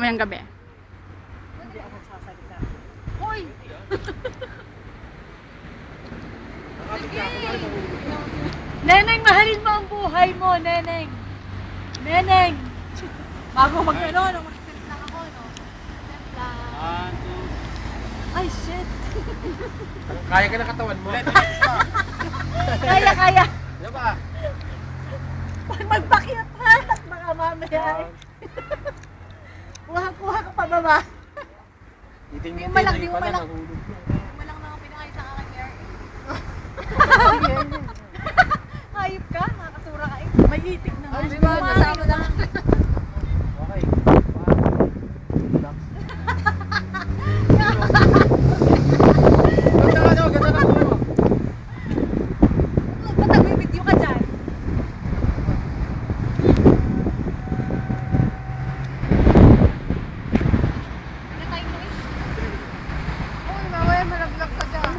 Mayang gabi. Hindi ako magsasalita. Hoy! Neneng, mahalin mo ang buhay mo, Neneng. Neneng. Bago mag-ano, mag-sip lang ako, no? Sip lang. Ay, shit. Kaya ka ng katawan mo. Kaya, kaya. Ano ba? Pag magpakyat ha, baka mamaya eh. Kuha ka pa baba. Iting-iting, Di mo lang, ay di mo pala, lang. nahulog. Mo lang nang pinakay sa akin, Eric. Hayop ka, nakakasura ka eh. May itik na. Ay, di ba? Kasama na.